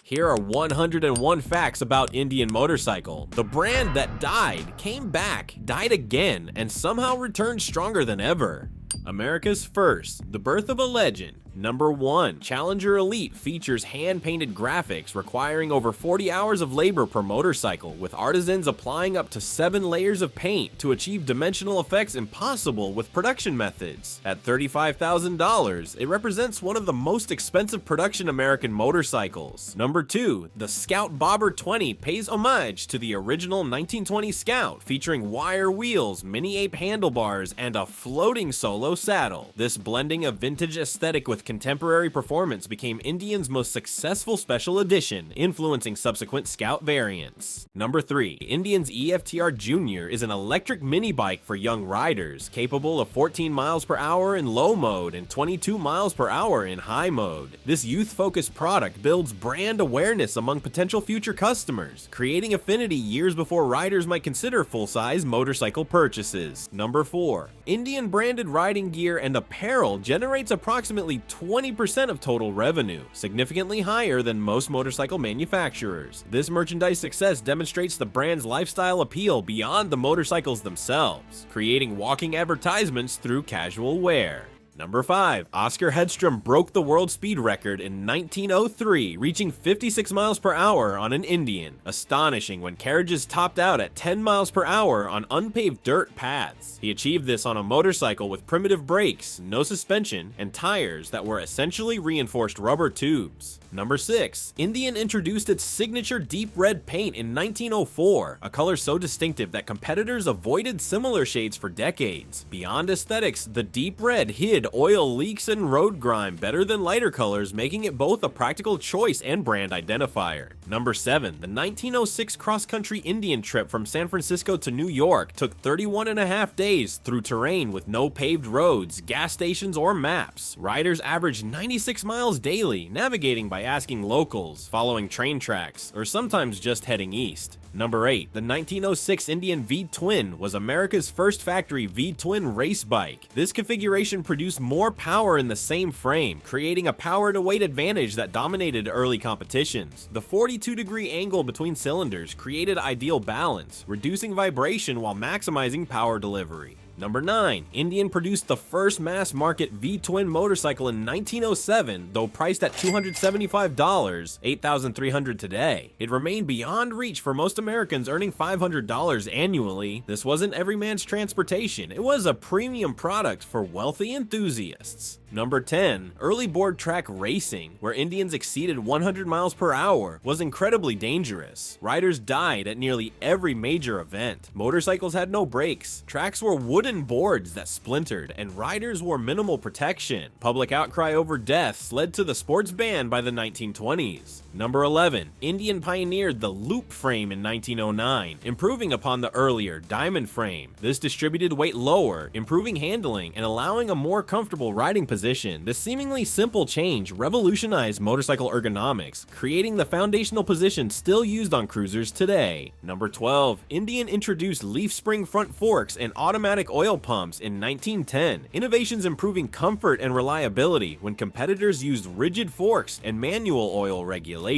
Here are 101 facts about Indian motorcycle. The brand that died, came back, died again, and somehow returned stronger than ever. America's first, the birth of a legend. Number 1, Challenger Elite features hand-painted graphics requiring over 40 hours of labor per motorcycle, with artisans applying up to 7 layers of paint to achieve dimensional effects impossible with production methods. At $35,000, it represents one of the most expensive production American motorcycles. Number 2, the Scout Bobber 20 pays homage to the original 1920 Scout, featuring wire wheels, mini-ape handlebars, and a floating solo saddle. This blending of vintage aesthetic with contemporary performance became Indian's most successful special edition, influencing subsequent Scout variants. Number 3, Indian's EFTR Jr. is an electric mini bike for young riders, capable of 14 miles per hour in low mode and 22 miles per hour in high mode. This youth-focused product builds brand awareness among potential future customers, creating affinity years before riders might consider full-size motorcycle purchases. Number 4, Indian branded riding gear and apparel generates approximately 20% of total revenue, significantly higher than most motorcycle manufacturers. This merchandise success demonstrates the brand's lifestyle appeal beyond the motorcycles themselves, creating walking advertisements through casual wear. Number 5, Oscar Hedstrom broke the world speed record in 1903, reaching 56 miles per hour on an Indian, astonishing when carriages topped out at 10 miles per hour on unpaved dirt paths. He achieved this on a motorcycle with primitive brakes, no suspension, and tires that were essentially reinforced rubber tubes. Number 6, Indian introduced its signature deep red paint in 1904, a color so distinctive that competitors avoided similar shades for decades. Beyond aesthetics, the deep red hid oil leaks and road grime better than lighter colors, making it both a practical choice and brand identifier. Number 7, the 1906 cross-country Indian trip from San Francisco to New York took 31.5 days through terrain with no paved roads, gas stations, or maps. Riders averaged 96 miles daily, navigating by asking locals, following train tracks, or sometimes just heading east. Number 8, the 1906 Indian V-Twin was America's first factory V-Twin race bike. This configuration produced more power in the same frame, creating a power-to-weight advantage that dominated early competitions. The 42-degree angle between cylinders created ideal balance, reducing vibration while maximizing power delivery. Number 9, Indian produced the first mass-market V-Twin motorcycle in 1907, though priced at $275, $8,300 today. It remained beyond reach for most Americans earning $500 annually. This wasn't every man's transportation, it was a premium product for wealthy enthusiasts. Number 10, early board track racing, where Indians exceeded 100 miles per hour, was incredibly dangerous. Riders died at nearly every major event. Motorcycles had no brakes, tracks were wooden boards that splintered, and riders wore minimal protection. Public outcry over deaths led to the sport's ban by the 1920s. Number 11, Indian pioneered the loop frame in 1909, improving upon the earlier diamond frame. This distributed weight lower, improving handling and allowing a more comfortable riding position. This seemingly simple change revolutionized motorcycle ergonomics, creating the foundational position still used on cruisers today. Number 12, Indian introduced leaf spring front forks and automatic oil pumps in 1910, innovations improving comfort and reliability when competitors used rigid forks and manual oil regulation.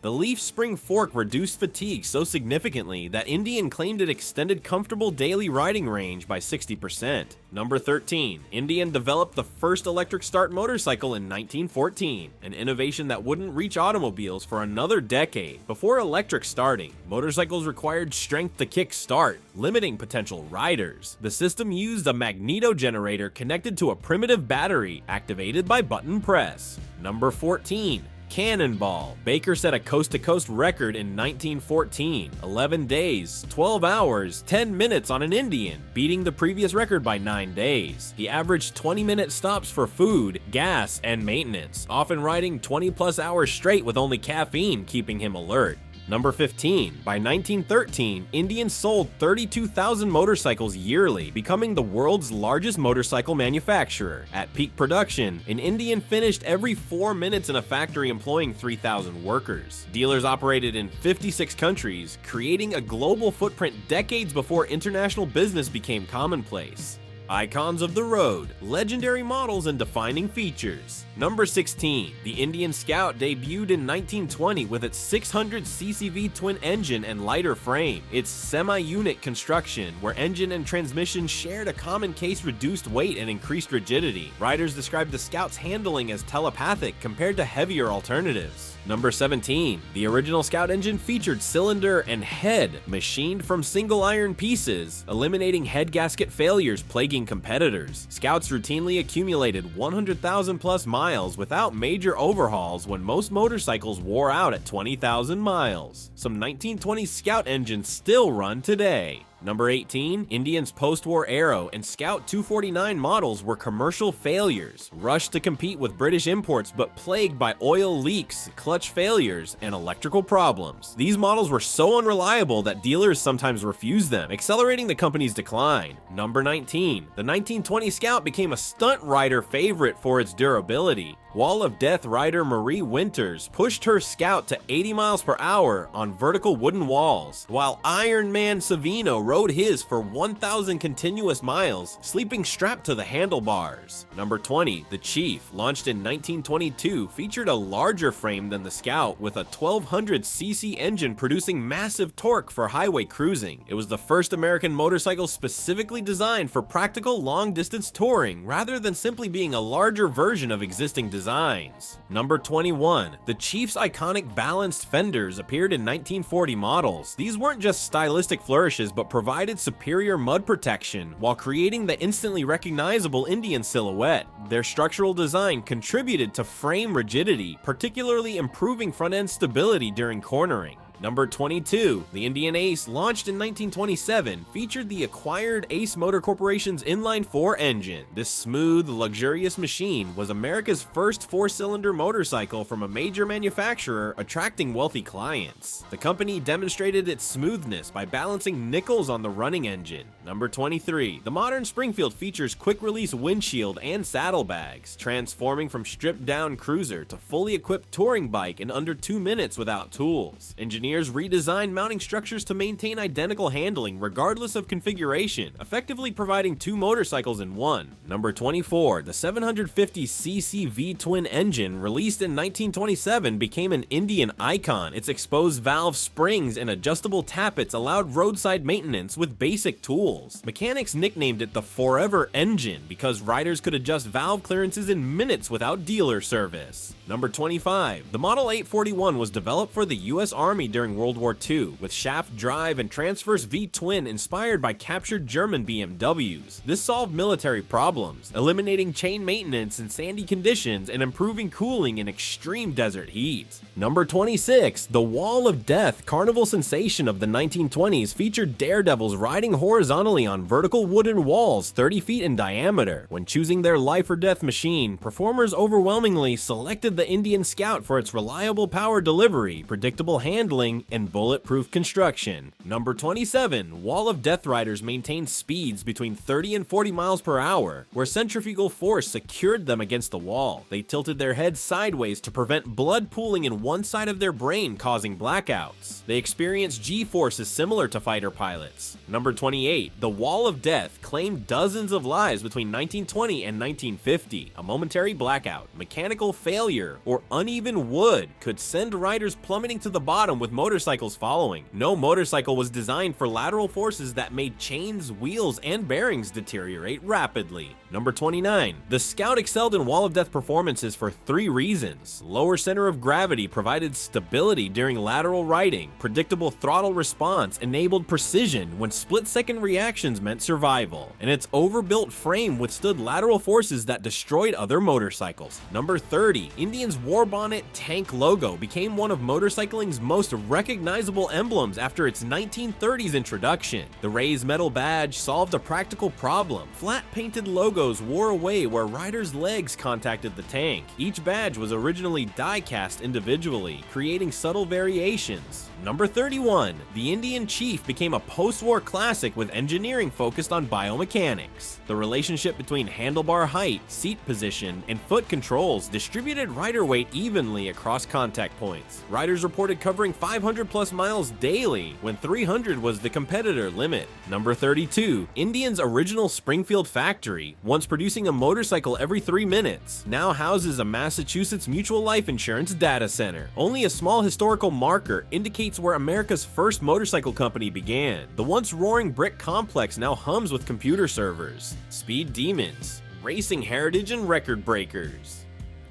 The leaf spring fork reduced fatigue so significantly that Indian claimed it extended comfortable daily riding range by 60%. Number 13, Indian developed the first electric start motorcycle in 1914, an innovation that wouldn't reach automobiles for another decade. Before electric starting, motorcycles required strength to kick start, limiting potential riders. The system used a magneto generator connected to a primitive battery activated by button press. Number 14, Cannonball. Baker set a coast-to-coast record in 1914, 11 days, 12 hours, 10 minutes on an Indian, beating the previous record by 9 days. He averaged 20-minute stops for food, gas, and maintenance, often riding 20-plus hours straight with only caffeine keeping him alert. Number 15, by 1913, Indian sold 32,000 motorcycles yearly, becoming the world's largest motorcycle manufacturer. At peak production, an Indian finished every 4 minutes in a factory employing 3,000 workers. Dealers operated in 56 countries, creating a global footprint decades before international business became commonplace. Icons of the road, legendary models and defining features. Number 16. The Indian Scout debuted in 1920 with its 600cc V-twin engine and lighter frame. Its semi-unit construction, where engine and transmission shared a common case, reduced weight and increased rigidity. Riders described the Scout's handling as telepathic compared to heavier alternatives. Number 17. The original Scout engine featured cylinder and head machined from single iron pieces, eliminating head gasket failures plaguing competitors. Scouts routinely accumulated 100,000 plus miles without major overhauls when most motorcycles wore out at 20,000 miles. Some 1920 Scout engines still run today. Number 18. Indian's post-war Aero and Scout 249 models were commercial failures, rushed to compete with British imports but plagued by oil leaks, clutch failures, and electrical problems. These models were so unreliable that dealers sometimes refused them, accelerating the company's decline. Number 19. The 1920 Scout became a stunt rider favorite for its durability. Wall of Death rider Marie Winters pushed her Scout to 80 miles per hour on vertical wooden walls, while Iron Man Savino rode his for 1,000 continuous miles, sleeping strapped to the handlebars. Number 20. The Chief, launched in 1922, featured a larger frame than the Scout with a 1200cc engine producing massive torque for highway cruising. It was the first American motorcycle specifically designed for practical long-distance touring rather than simply being a larger version of existing designs. Number 21. The Chief's iconic balanced fenders appeared in 1940 models. These weren't just stylistic flourishes but provided superior mud protection while creating the instantly recognizable Indian silhouette. Their structural design contributed to frame rigidity, particularly improving front-end stability during cornering. Number 22. The Indian Ace, launched in 1927, featured the acquired Ace Motor Corporation's inline-4 engine. This smooth, luxurious machine was America's first four-cylinder motorcycle from a major manufacturer, attracting wealthy clients. The company demonstrated its smoothness by balancing nickels on the running engine. Number 23. The modern Springfield features quick-release windshield and saddlebags, transforming from stripped-down cruiser to fully equipped touring bike in under 2 minutes without tools. Engineers redesigned mounting structures to maintain identical handling regardless of configuration, effectively providing two motorcycles in one. Number 24. The 750cc V-twin engine, released in 1927, became an Indian icon. Its exposed valve springs and adjustable tappets allowed roadside maintenance with basic tools. Mechanics nicknamed it the Forever Engine because riders could adjust valve clearances in minutes without dealer service. Number 25. The Model 841 was developed for the U.S. Army during World War II, with shaft drive and transverse V-twin inspired by captured German BMWs. This solved military problems, eliminating chain maintenance in sandy conditions and improving cooling in extreme desert heat. Number 26. The Wall of Death carnival sensation of the 1920s featured daredevils riding horizontally on vertical wooden walls 30 feet in diameter. When choosing their life or death machine, performers overwhelmingly selected the Indian Scout for its reliable power delivery, predictable handling, and bulletproof construction. Number 27. Wall of Death riders maintained speeds between 30 and 40 miles per hour, where centrifugal force secured them against the wall. They tilted their heads sideways to prevent blood pooling in one side of their brain, causing blackouts. They experienced G-forces similar to fighter pilots. Number 28. The Wall of Death claimed dozens of lives between 1920 and 1950. A momentary blackout, mechanical failure, or uneven wood could send riders plummeting to the bottom with motorcycles following. No motorcycle was designed for lateral forces that made chains, wheels, and bearings deteriorate rapidly. Number 29. The Scout excelled in Wall of Death performances for 3 reasons. Lower center of gravity provided stability during lateral riding. Predictable throttle response enabled precision when split-second reactions meant survival. And its overbuilt frame withstood lateral forces that destroyed other motorcycles. Number 30. Indian's war bonnet tank logo became one of motorcycling's most recognizable emblems after its 1930s introduction. The raised metal badge solved a practical problem. Flat-painted logos wore away where riders' legs contacted the tank. Each badge was originally die-cast individually, creating subtle variations. Number 31. The Indian Chief became a post-war classic with engineering focused on biomechanics. The relationship between handlebar height, seat position, and foot controls distributed rider weight evenly across contact points. Riders reported covering 500 plus miles daily, when 300 was the competitor limit. Number 32. Indian's original Springfield factory, once producing a motorcycle every 3 minutes, now houses a Massachusetts Mutual Life Insurance data center. Only a small historical marker indicates where America's first motorcycle company began. The once roaring brick complex now hums with computer servers. Speed demons, racing heritage and record breakers.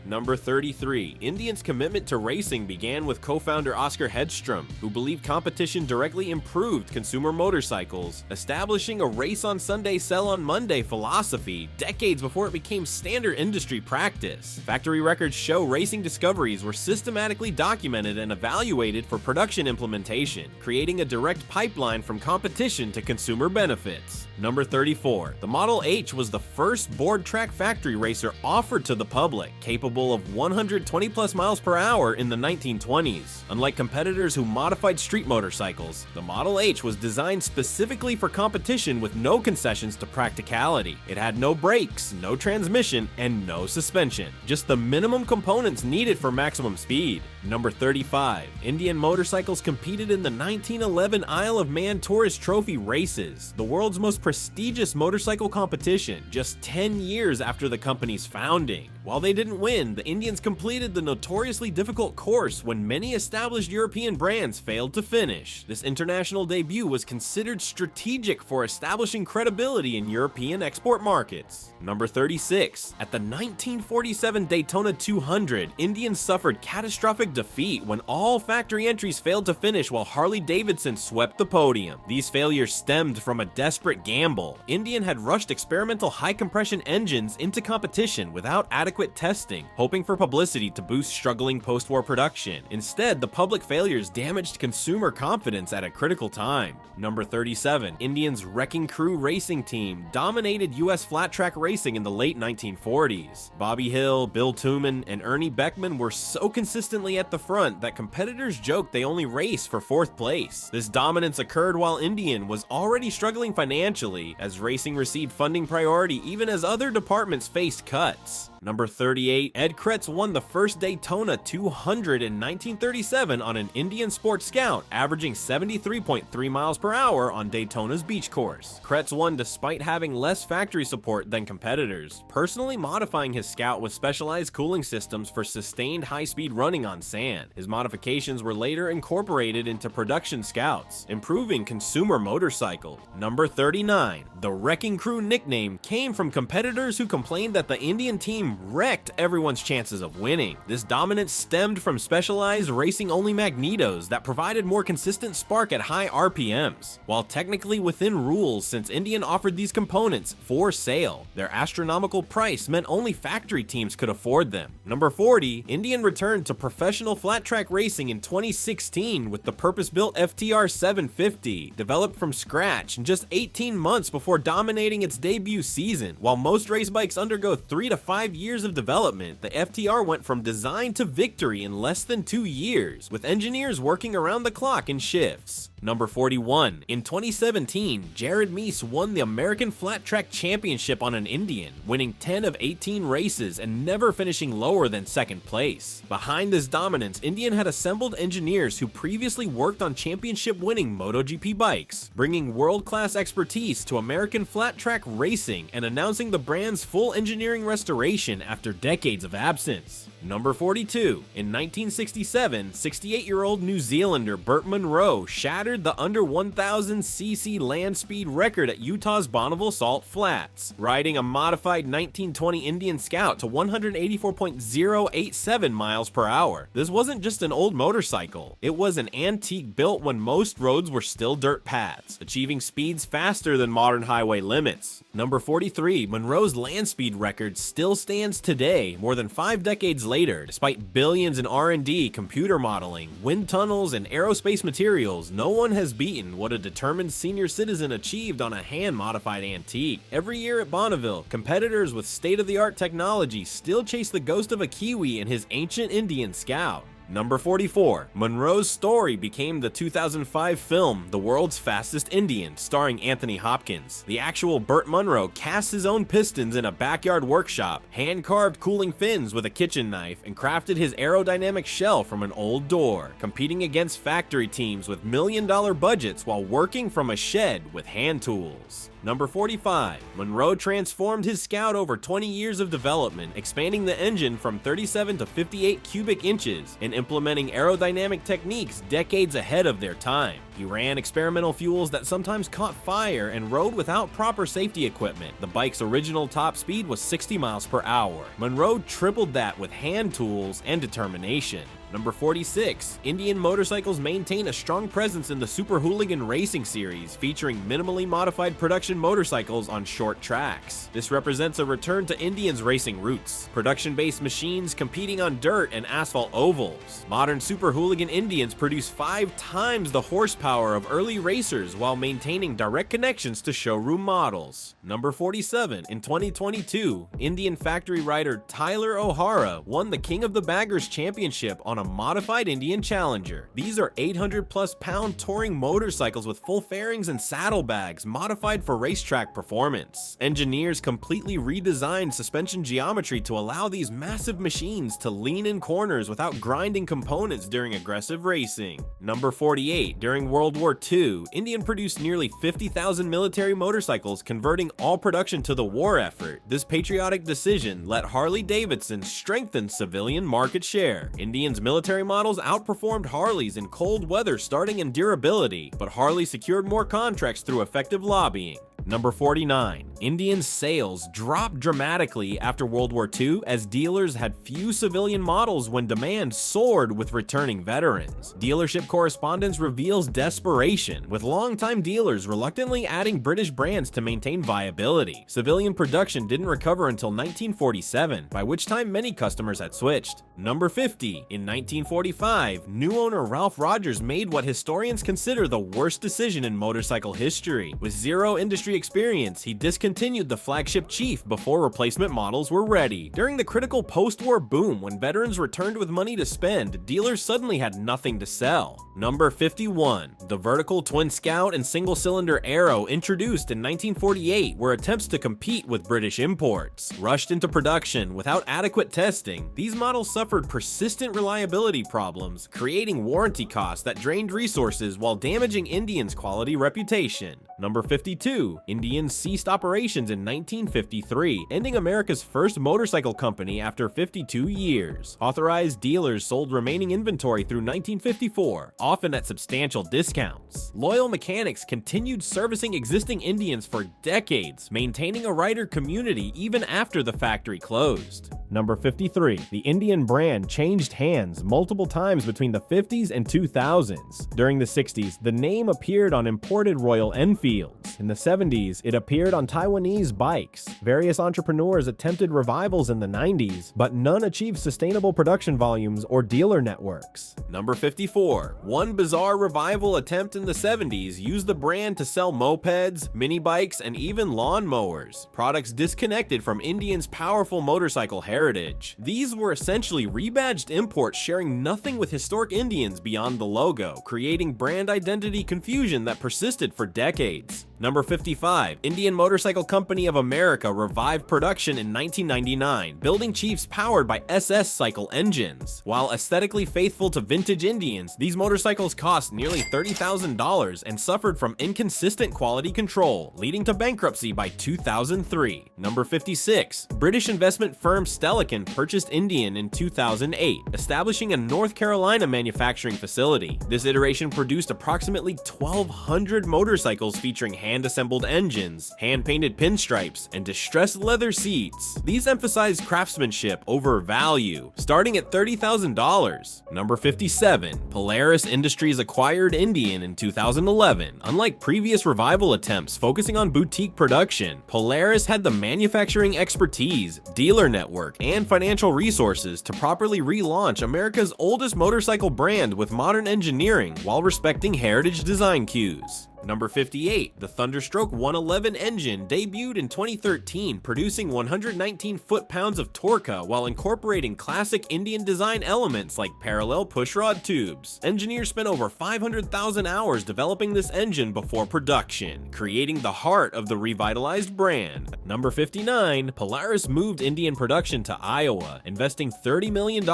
Number 33. Indian's commitment to racing began with co-founder Oscar Hedstrom, who believed competition directly improved consumer motorcycles, establishing a race on Sunday, sell on Monday philosophy decades before it became standard industry practice. Factory records show racing discoveries were systematically documented and evaluated for production implementation, creating a direct pipeline from competition to consumer benefits. Number 34. The Model H was the first board track factory racer offered to the public, capable of 120 plus miles per hour in the 1920s. Unlike competitors who modified street motorcycles, the Model H was designed specifically for competition with no concessions to practicality. It had no brakes, no transmission, and no suspension. Just the minimum components needed for maximum speed. Number 35. Indian motorcycles competed in the 1911 Isle of Man Tourist Trophy races, the world's most prestigious motorcycle competition, just 10 years after the company's founding. While they didn't win, the Indians completed the notoriously difficult course when many established European brands failed to finish. This international debut was considered strategic for establishing credibility in European export markets. Number 36. At the 1947 Daytona 200, Indians suffered catastrophic defeat when all factory entries failed to finish while Harley-Davidson swept the podium. These failures stemmed from a desperate gamble. Indian had rushed experimental high-compression engines into competition without adequate testing, hoping for publicity to boost struggling post-war production. Instead, the public failures damaged consumer confidence at a critical time. Number 37. Indian's Wrecking Crew racing team dominated US flat track racing in the late 1940s. Bobby Hill, Bill Tooman, and Ernie Beckman were so consistently at the front that competitors joked they only raced for 4th place. This dominance occurred while Indian was already struggling financially, as racing received funding priority even as other departments faced cuts. Number 38. Ed Kretz won the first Daytona 200 in 1937 on an Indian Sport Scout, averaging 73.3 miles per hour on Daytona's beach course. Kretz won despite having less factory support than competitors, personally modifying his Scout with specialized cooling systems for sustained high-speed running on sand. His modifications were later incorporated into production Scouts, improving consumer motorcycles. Number 39. The Wrecking Crew nickname came from competitors who complained that the Indian team wrecked everyone's chances of winning. This dominance stemmed from specialized racing-only magnetos that provided more consistent spark at high RPMs. While technically within rules since Indian offered these components for sale, their astronomical price meant only factory teams could afford them. Number 40. Indian returned to professional flat track racing in 2016 with the purpose-built FTR 750, developed from scratch in just 18 months before dominating its debut season. While most race bikes undergo 3 to 5 years of development, the FTR went from design to victory in less than 2 years, with engineers working around the clock in shifts. Number 41. In 2017, Jared Meese won the American Flat Track Championship on an Indian, winning 10 of 18 races and never finishing lower than 2nd place. Behind this dominance, Indian had assembled engineers who previously worked on championship-winning MotoGP bikes, bringing world-class expertise to American flat track racing and announcing the brand's full engineering restoration after decades of absence. Number 42. In 1967, 68-year-old New Zealander Burt Munro shattered the under 1,000cc land speed record at Utah's Bonneville Salt Flats, riding a modified 1920 Indian Scout to 184.087 miles per hour. This wasn't just an old motorcycle, it was an antique built when most roads were still dirt paths, achieving speeds faster than modern highway limits. Number 43. Munro's land speed record still stands today, more than 5 decades later. Despite billions in R&D, computer modeling, wind tunnels, and aerospace materials, no one has beaten what a determined senior citizen achieved on a hand-modified antique. Every year at Bonneville, competitors with state-of-the-art technology still chase the ghost of a Kiwi in his ancient Indian Scout. Number 44. Monroe's story became the 2005 film The World's Fastest Indian, starring Anthony Hopkins. The actual Burt Munro cast his own pistons in a backyard workshop, hand-carved cooling fins with a kitchen knife, and crafted his aerodynamic shell from an old door, competing against factory teams with million-dollar budgets while working from a shed with hand tools. Number 45. Monroe transformed his Scout over 20 years of development, expanding the engine from 37 to 58 cubic inches and implementing aerodynamic techniques decades ahead of their time. He ran experimental fuels that sometimes caught fire and rode without proper safety equipment. The bike's original top speed was 60 miles per hour. Monroe tripled that with hand tools and determination. Number 46. Indian motorcycles maintain a strong presence in the Super Hooligan Racing Series, featuring minimally modified production motorcycles on short tracks. This represents a return to Indians' racing roots. Production-based machines competing on dirt and asphalt ovals. Modern Super Hooligan Indians produce 5 times the horsepower of early racers while maintaining direct connections to showroom models. Number 47. In 2022, Indian factory rider Tyler O'Hara won the King of the Baggers Championship on a modified Indian Challenger. These are 800+ pound touring motorcycles with full fairings and saddlebags modified for racetrack performance. Engineers completely redesigned suspension geometry to allow these massive machines to lean in corners without grinding components during aggressive racing. Number 48. During World War II, Indian produced nearly 50,000 military motorcycles, converting all production to the war effort. This patriotic decision let Harley-Davidson strengthen civilian market share. Indian's military models outperformed Harleys in cold weather starting in durability, but Harley secured more contracts through effective lobbying. Number 49. Indian sales dropped dramatically after World War II as dealers had few civilian models when demand soared with returning veterans. Dealership correspondence reveals desperation, with longtime dealers reluctantly adding British brands to maintain viability. Civilian production didn't recover until 1947, by which time many customers had switched. Number 50. In 1945, new owner Ralph Rogers made what historians consider the worst decision in motorcycle history. With zero industry experience, he discontinued the flagship Chief before replacement models were ready. During the critical post-war boom, when veterans returned with money to spend, dealers suddenly had nothing to sell. Number 51. The vertical twin Scout and single-cylinder Aero, introduced in 1948, were attempts to compete with British imports. Rushed into production without adequate testing, these models suffered persistent reliability problems, creating warranty costs that drained resources while damaging Indian's quality reputation. Number 52. Indian ceased operations in 1953, ending America's first motorcycle company after 52 years. Authorized dealers sold remaining inventory through 1954, often at substantial discounts. Loyal mechanics continued servicing existing Indians for decades, maintaining a rider community even after the factory closed. Number 53. The Indian brand changed hands multiple times between the 50s and 2000s. During the 60s, the name appeared on imported Royal Enfields. In the 70s, it appeared on Taiwanese bikes. Various entrepreneurs attempted revivals in the 90s, but none achieved sustainable production volumes or dealer networks. Number 54. One bizarre revival attempt in the 70s used the brand to sell mopeds, mini bikes, and even lawn mowers, products disconnected from Indians' powerful motorcycle heritage. These were essentially rebadged imports sharing nothing with historic Indians beyond the logo, creating brand identity confusion that persisted for decades. Number 55. Indian Motorcycle Company of America revived production in 1999, building Chiefs powered by SS cycle engines. While aesthetically faithful to vintage Indians, these motorcycles cost nearly $30,000 and suffered from inconsistent quality control, leading to bankruptcy by 2003. Number 56. British investment firm Stelican purchased Indian in 2008, establishing a North Carolina manufacturing facility. This iteration produced approximately 1,200 motorcycles featuring hand-assembled engines, hand-painted pinstripes, and distressed leather seats. These emphasize craftsmanship over value, starting at $30,000. Number 57. Polaris Industries acquired Indian in 2011. Unlike previous revival attempts focusing on boutique production, Polaris had the manufacturing expertise, dealer network, and financial resources to properly relaunch America's oldest motorcycle brand with modern engineering while respecting heritage design cues. Number 58, the Thunderstroke 111 engine debuted in 2013, producing 119 foot-pounds of torque while incorporating classic Indian design elements like parallel pushrod tubes. Engineers spent over 500,000 hours developing this engine before production, creating the heart of the revitalized brand. Number 59, Polaris moved Indian production to Iowa, investing $30 million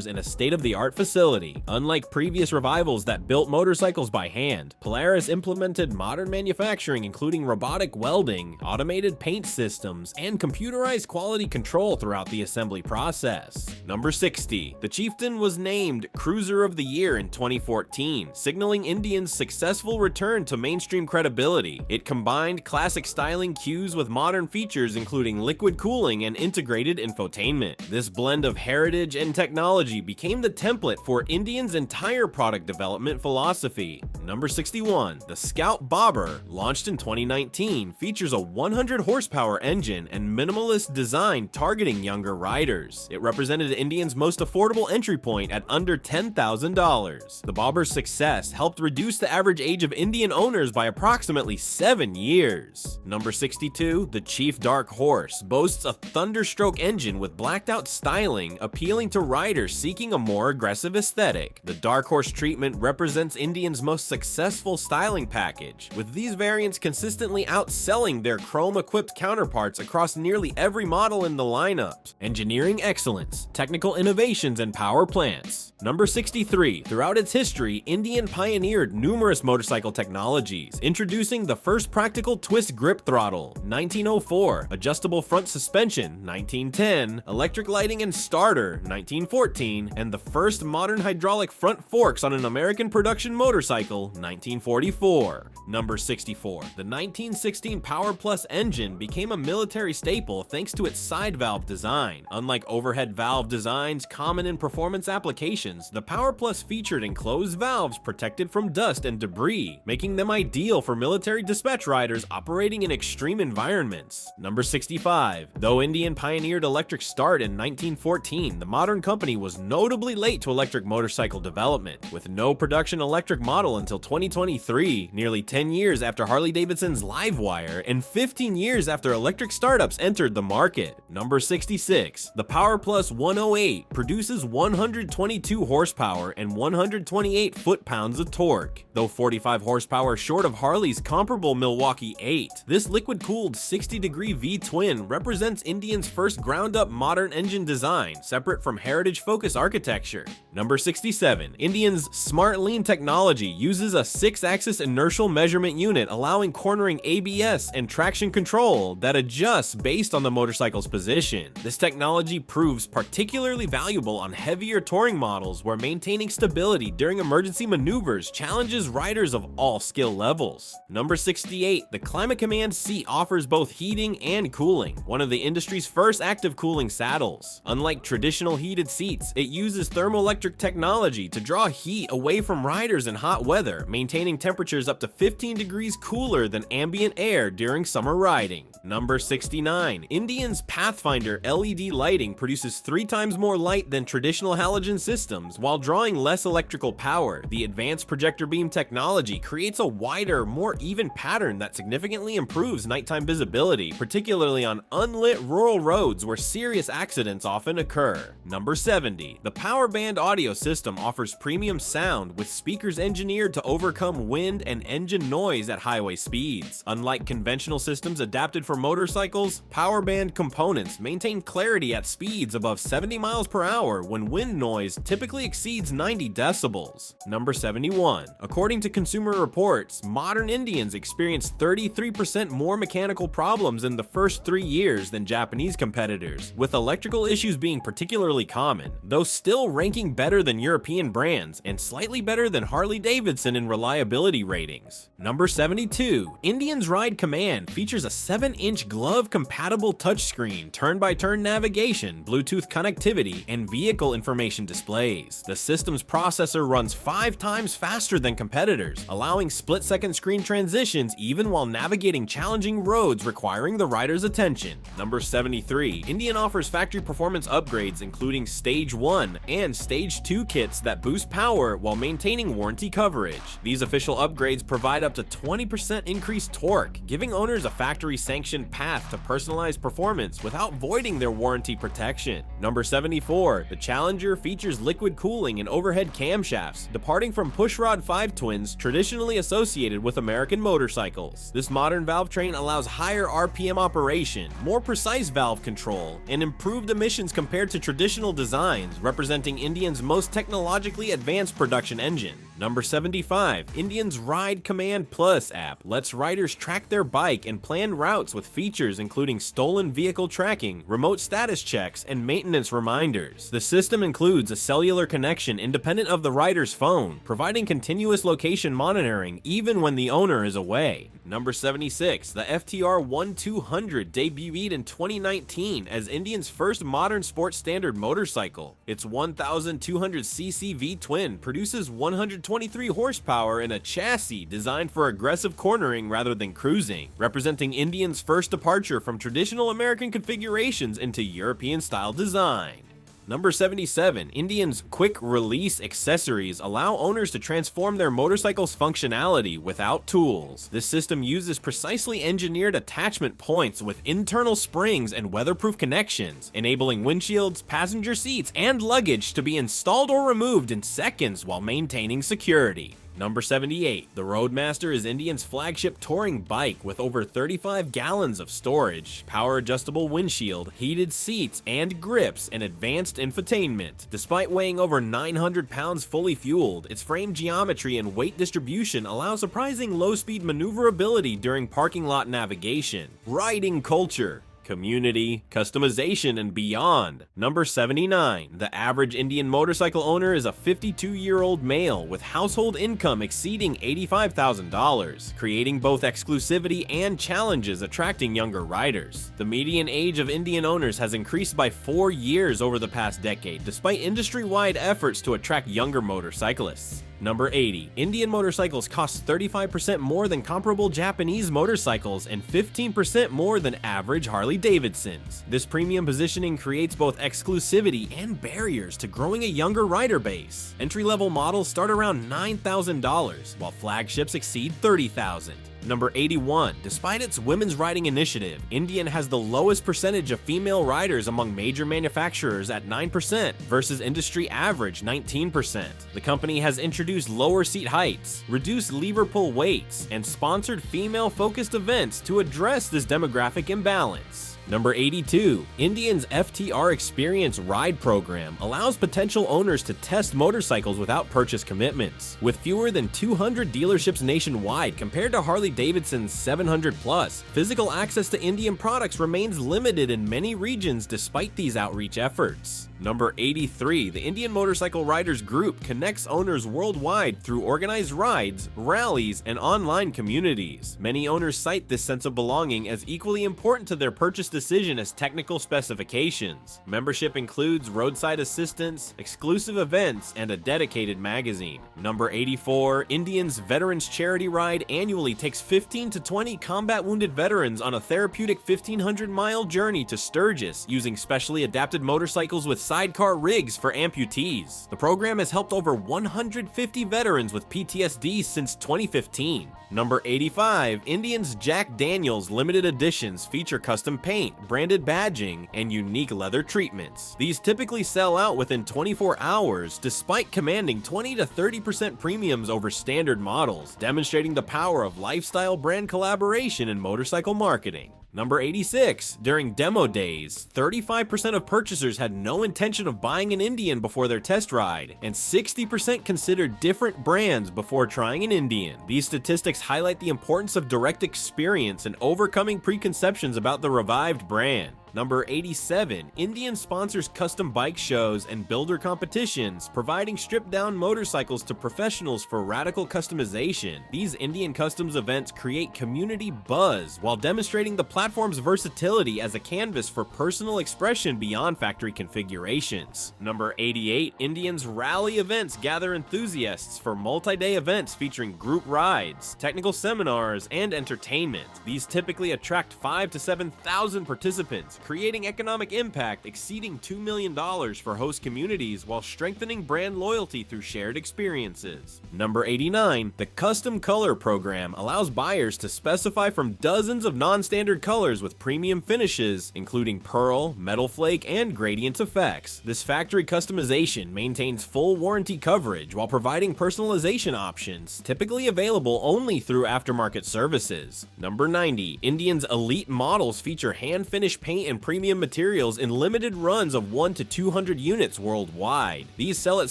in a state-of-the-art facility. Unlike previous revivals that built motorcycles by hand, Polaris implemented modern manufacturing including robotic welding, automated paint systems, and computerized quality control throughout the assembly process. Number 60, the Chieftain was named Cruiser of the Year in 2014, signaling Indian's successful return to mainstream credibility. It combined classic styling cues with modern features including liquid cooling and integrated infotainment. This blend of heritage and technology became the template for Indian's entire product development philosophy. Number 61, the Scout Bobber, launched in 2019, features a 100 horsepower engine and minimalist design targeting younger riders. It represented Indian's most affordable entry point at under $10,000. The Bobber's success helped reduce the average age of Indian owners by approximately 7 years. Number 62, the Chief Dark Horse, boasts a Thunderstroke engine with blacked out styling, appealing to riders seeking a more aggressive aesthetic. The Dark Horse treatment represents Indian's most successful styling package, with these variants consistently outselling their chrome-equipped counterparts across nearly every model in the lineup. Engineering excellence, technical innovations, and power plants. Number 63, throughout its history, Indian pioneered numerous motorcycle technologies, introducing the first practical twist grip throttle, 1904, adjustable front suspension, 1910, electric lighting and starter, 1914, and the first modern hydraulic front forks on an American production motorcycle, 1944. Number 64, the 1916 Power Plus engine became a military staple thanks to its side valve design. Unlike overhead valve designs common in performance applications, the Power Plus featured enclosed valves protected from dust and debris, making them ideal for military dispatch riders operating in extreme environments. Number 65, though Indian pioneered electric start in 1914, the modern company was notably late to electric motorcycle development, with no production electric model until 2023, nearly 10 years after Harley-Davidson's Livewire and 15 years after electric startups entered the market. Number 66, the Power Plus 108 produces 122 horsepower and 128 foot-pounds of torque. Though 45 horsepower short of Harley's comparable Milwaukee 8, this liquid-cooled 60-degree V-twin represents Indian's first ground-up modern engine design, separate from heritage-focused architecture. Number 67, Indian's Smart Lean technology uses a 6-axis inertial measurement unit allowing cornering ABS and traction control that adjusts based on the motorcycle's position. This technology proves particularly valuable on heavier touring models where maintaining stability during emergency maneuvers challenges riders of all skill levels. Number 68, the Climate Command seat offers both heating and cooling, one of the industry's first active cooling saddles. Unlike traditional heated seats, it uses thermoelectric technology to draw heat away from riders in hot weather, maintaining temperatures up to 15 degrees cooler than ambient air during summer riding. Number 69, Indian's Pathfinder LED lighting produces 3 times more light than traditional halogen systems while drawing less electrical power. The advanced projector beam technology creates a wider, more even pattern that significantly improves nighttime visibility, particularly on unlit rural roads where serious accidents often occur. Number 70, the Power Band audio system offers premium sound with speakers engineered to overcome wind and engine noise at highway speeds. Unlike conventional systems adapted for motorcycles, Power Band components maintain clarity at speeds above 70 miles per hour when wind noise typically exceeds 90 decibels. Number 71, according to Consumer Reports, modern Indians experience 33% more mechanical problems in the first 3 years than Japanese competitors, with electrical issues being particularly common, though still ranking better than European brands and slightly better than Harley-Davidson in reliability ratings. Number 72, Indian's Ride Command features a 7-inch glove-compatible touchscreen, turn-by-turn navigation, Bluetooth connectivity, and vehicle information displays. The system's processor runs 5 times faster than competitors, allowing split-second screen transitions even while navigating challenging roads requiring the rider's attention. Number 73, Indian offers factory performance upgrades including Stage 1 and Stage 2 kits that boost power while maintaining warranty coverage. These official upgrades provide provide up to 20% increased torque, giving owners a factory-sanctioned path to personalized performance without voiding their warranty protection. Number 74. The Challenger features liquid cooling and overhead camshafts, departing from pushrod 5 twins traditionally associated with American motorcycles. This modern valve train allows higher RPM operation, more precise valve control, and improved emissions compared to traditional designs, representing Indian's most technologically advanced production engine. Number 75. Indian's Ride Command Plus app lets riders track their bike and plan routes with features including stolen vehicle tracking, remote status checks, and maintenance reminders. The system includes a cellular connection independent of the rider's phone, providing continuous location monitoring even when the owner is away. Number 76. The FTR 1200 debuted in 2019 as Indian's first modern sports standard motorcycle. Its 1,200cc V-twin produces 123 horsepower in a chassis designed for aggressive cornering rather than cruising, representing Indian's first departure from traditional American configurations into European-style design. Number 77. Indian's quick release accessories allow owners to transform their motorcycle's functionality without tools. This system uses precisely engineered attachment points with internal springs and weatherproof connections, enabling windshields, passenger seats, and luggage to be installed or removed in seconds while maintaining security. Number 78. The Roadmaster is Indian's flagship touring bike with over 35 gallons of storage, power-adjustable windshield, heated seats and grips, and advanced infotainment. Despite weighing over 900 pounds fully fueled, its frame geometry and weight distribution allow surprising low-speed maneuverability during parking lot navigation. Riding culture, community, customization, and beyond. Number 79. The average Indian motorcycle owner is a 52-year-old male with household income exceeding $85,000, creating both exclusivity and challenges attracting younger riders. The median age of Indian owners has increased by 4 years over the past decade, despite industry-wide efforts to attract younger motorcyclists. Number 80. Indian motorcycles cost 35% more than comparable Japanese motorcycles and 15% more than average Harley Davidsons. This premium positioning creates both exclusivity and barriers to growing a younger rider base. Entry-level models start around $9,000, while flagships exceed $30,000. Number 81. Despite its women's riding initiative, Indian has the lowest percentage of female riders among major manufacturers at 9% versus industry average 19%. The company has introduced lower seat heights, reduced lever pull weights, and sponsored female-focused events to address this demographic imbalance. Number 82. Indian's FTR Experience Ride program allows potential owners to test motorcycles without purchase commitments. With fewer than 200 dealerships nationwide compared to Harley-Davidson's 700+, physical access to Indian products remains limited in many regions despite these outreach efforts. Number 83. The Indian Motorcycle Riders Group connects owners worldwide through organized rides, rallies, and online communities. Many owners cite this sense of belonging as equally important to their purchase decision as technical specifications. Membership includes roadside assistance, exclusive events, and a dedicated magazine. Number 84. Indian's Veterans Charity Ride annually takes 15 to 20 combat wounded veterans on a therapeutic 1,500-mile journey to Sturgis using specially adapted motorcycles with sidecar rigs for amputees. The program has helped over 150 veterans with PTSD since 2015. Number 85. Indian's Jack Daniels limited editions feature custom paint, branded badging, and unique leather treatments. These typically sell out within 24 hours despite commanding 20 to 30% premiums over standard models, demonstrating the power of lifestyle brand collaboration in motorcycle marketing. Number 86. During demo days, 35% of purchasers had no intention of buying an Indian before their test ride, and 60% considered different brands before trying an Indian. These statistics highlight the importance of direct experience and overcoming preconceptions about the revived brand. Number 87. Indian sponsors custom bike shows and builder competitions, providing stripped-down motorcycles to professionals for radical customization. These Indian customs events create community buzz while demonstrating the platform's versatility as a canvas for personal expression beyond factory configurations. Number 88. Indian's rally events gather enthusiasts for multi-day events featuring group rides, technical seminars, and entertainment. These typically attract 5,000 to 7,000 participants, creating economic impact exceeding $2 million for host communities while strengthening brand loyalty through shared experiences. Number 89. The Custom Color Program allows buyers to specify from dozens of non-standard colors with premium finishes, including pearl, metal flake, and gradient effects. This factory customization maintains full warranty coverage while providing personalization options, typically available only through aftermarket services. Number 90. Indian's elite models feature hand-finished paint and premium materials in limited runs of 1 to 200 units worldwide. These sell at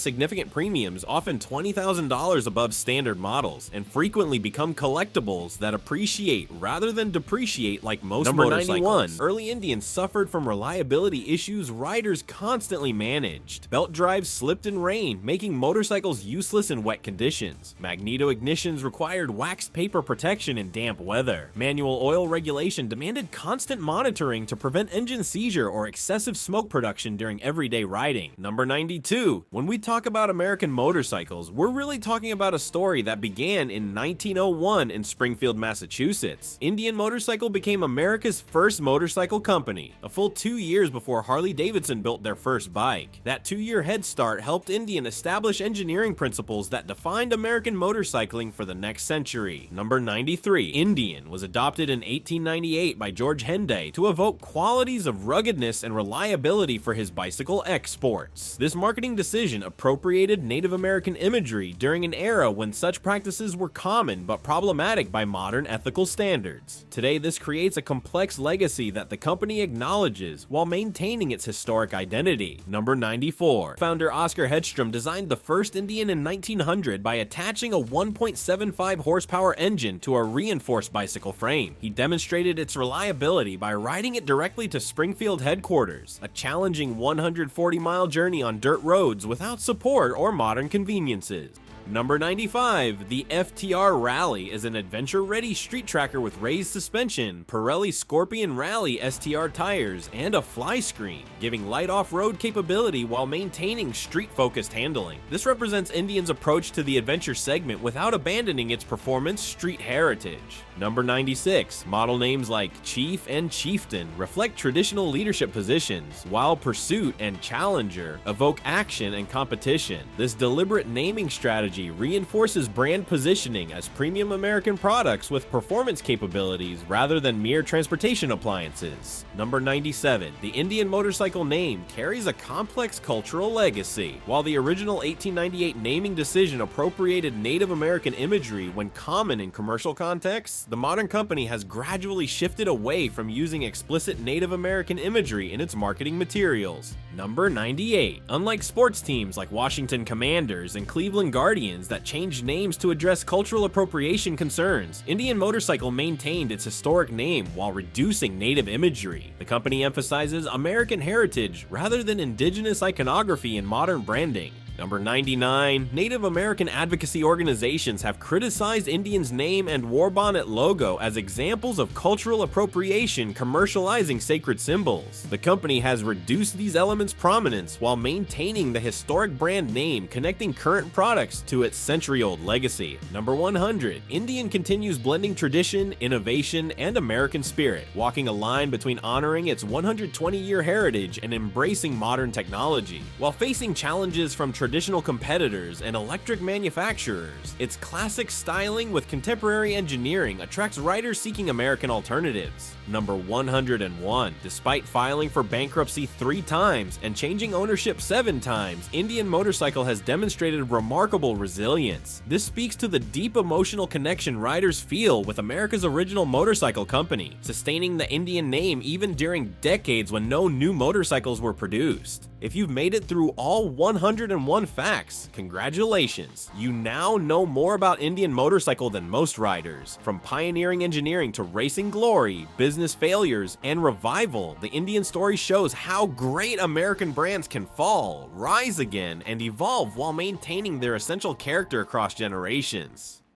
significant premiums, often $20,000 above standard models, and frequently become collectibles that appreciate rather than depreciate like most motorcycles. Number 91. Early Indians suffered from reliability issues riders constantly managed. Belt drives slipped in rain, making motorcycles useless in wet conditions. Magneto ignitions required waxed paper protection in damp weather. Manual oil regulation demanded constant monitoring to prevent engine seizure or excessive smoke production during everyday riding. Number 92. When we talk about American motorcycles, we're really talking about a story that began in 1901 in Springfield, Massachusetts. Indian Motorcycle became America's first motorcycle company, a full 2 years before Harley-Davidson built their first bike. That 2-year head start helped Indian establish engineering principles that defined American motorcycling for the next century. Number 93. Indian was adopted in 1898 by George Henday to evoke qualities of ruggedness and reliability for his bicycle exports. This marketing decision appropriated Native American imagery during an era when such practices were common but problematic by modern ethical standards. Today, this creates a complex legacy that the company acknowledges while maintaining its historic identity. Number 94. Founder Oscar Hedstrom designed the first Indian in 1900 by attaching a 1.75 horsepower engine to a reinforced bicycle frame. He demonstrated its reliability by riding it directly to Springfield headquarters, a challenging 140-mile journey on dirt roads without support or modern conveniences. Number 95. The FTR Rally is an adventure-ready street tracker with raised suspension, Pirelli Scorpion Rally STR tires, and a fly screen, giving light off-road capability while maintaining street-focused handling. This represents Indian's approach to the adventure segment without abandoning its performance street heritage. Number 96. Model names like Chief and Chieftain reflect traditional leadership positions, while Pursuit and Challenger evoke action and competition. This deliberate naming strategy reinforces brand positioning as premium American products with performance capabilities rather than mere transportation appliances. Number 97. The Indian motorcycle name carries a complex cultural legacy. While the original 1898 naming decision appropriated Native American imagery when common in commercial contexts, the modern company has gradually shifted away from using explicit Native American imagery in its marketing materials. Number 98. Unlike sports teams like Washington Commanders and Cleveland Guardians that changed names to address cultural appropriation concerns, Indian Motorcycle maintained its historic name while reducing Native imagery. The company emphasizes American heritage rather than indigenous iconography in modern branding. Number 99. Native American advocacy organizations have criticized Indian's name and war bonnet logo as examples of cultural appropriation commercializing sacred symbols. The company has reduced these elements' prominence while maintaining the historic brand name connecting current products to its century-old legacy. Number 100. Indian continues blending tradition, innovation, and American spirit, walking a line between honoring its 120-year heritage and embracing modern technology. While facing challenges from traditional competitors and electric manufacturers, its classic styling with contemporary engineering attracts riders seeking American alternatives. Number 101. Despite filing for bankruptcy 3 times and changing ownership 7 times, Indian Motorcycle has demonstrated remarkable resilience. This speaks to the deep emotional connection riders feel with America's original motorcycle company, sustaining the Indian name even during decades when no new motorcycles were produced. If you've made it through all 101 facts, congratulations! You now know more about Indian Motorcycle than most riders. From pioneering engineering to racing glory, business failures, and revival, the Indian story shows how great American brands can fall, rise again, and evolve while maintaining their essential character across generations.